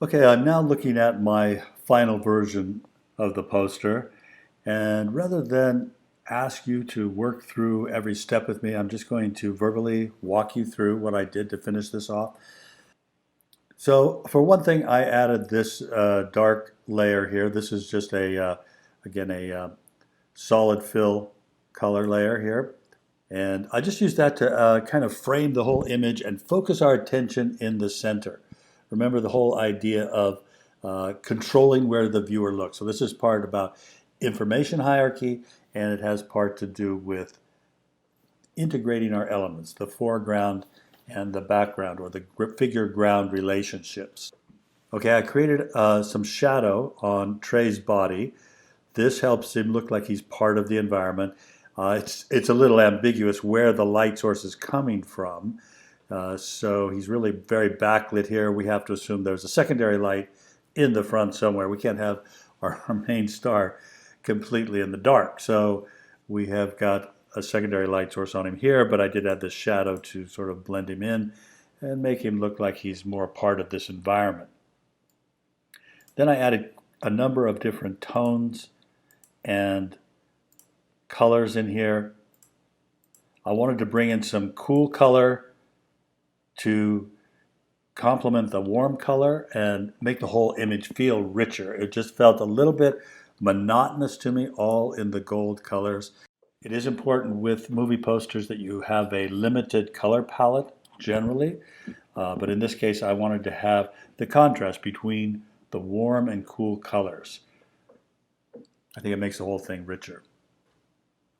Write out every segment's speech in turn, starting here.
Okay, I'm now looking at my final version of the poster, and rather than ask you to work through every step with me, I'm just going to verbally walk you through what I did to finish this off. So for one thing, I added this dark layer here. This is just again, a solid fill color layer here. And I just used that to kind of frame the whole image and focus our attention in the center. Remember the whole idea of controlling where the viewer looks. So this is part about information hierarchy, and it has part to do with integrating our elements, the foreground and the background, or the figure-ground relationships. Okay, I created some shadow on Trey's body. This helps him look like he's part of the environment. It's a little ambiguous where the light source is coming from. So he's really very backlit here. We have to assume there's a secondary light in the front somewhere. We can't have our main star completely in the dark. So we have got a secondary light source on him here, but I did add this shadow to sort of blend him in and make him look like he's more part of this environment. Then I added a number of different tones and colors in here. I wanted to bring in some cool color to complement the warm color and make the whole image feel richer. It just felt a little bit monotonous to me, all in the gold colors. It is important with movie posters that you have a limited color palette generally, but in this case I wanted to have the contrast between the warm and cool colors. I think it makes the whole thing richer.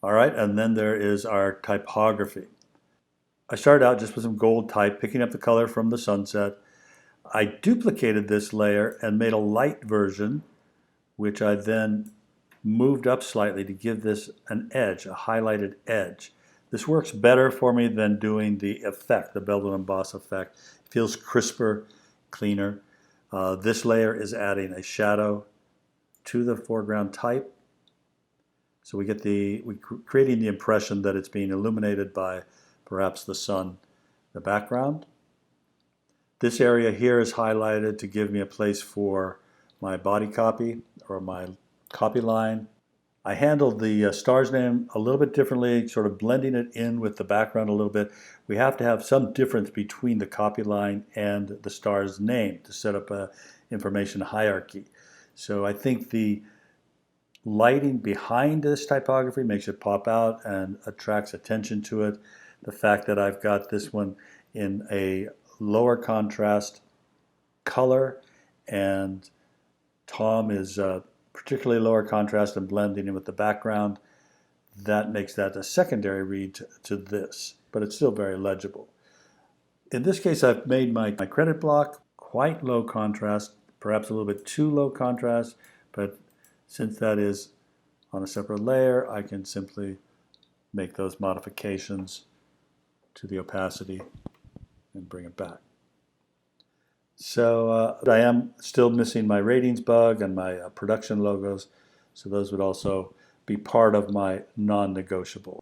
All right, and then there is our typography. I started out just with some gold type, picking up the color from the sunset. I duplicated this layer and made a light version, which I then moved up slightly to give this an edge, a highlighted edge. This works better for me than doing the effect, the bevel and emboss effect. It feels crisper, cleaner. This layer is adding a shadow to the foreground type. So we're creating the impression that it's being illuminated by perhaps the sun in the background. This area here is highlighted to give me a place for my body copy or my copy line. I handled the star's name a little bit differently, sort of blending it in with the background a little bit. We have to have some difference between the copy line and the star's name to set up a information hierarchy. So I think the lighting behind this typography makes it pop out and attracts attention to it. The fact that I've got this one in a lower contrast color and Tom is particularly lower contrast and blending in with the background, that makes that a secondary read to this, but it's still very legible. In this case, I've made my credit block quite low contrast, perhaps a little bit too low contrast, but since that is on a separate layer, I can simply make those modifications to the opacity and bring it back. So I am still missing my ratings bug and my production logos, so those would also be part of my non-negotiable.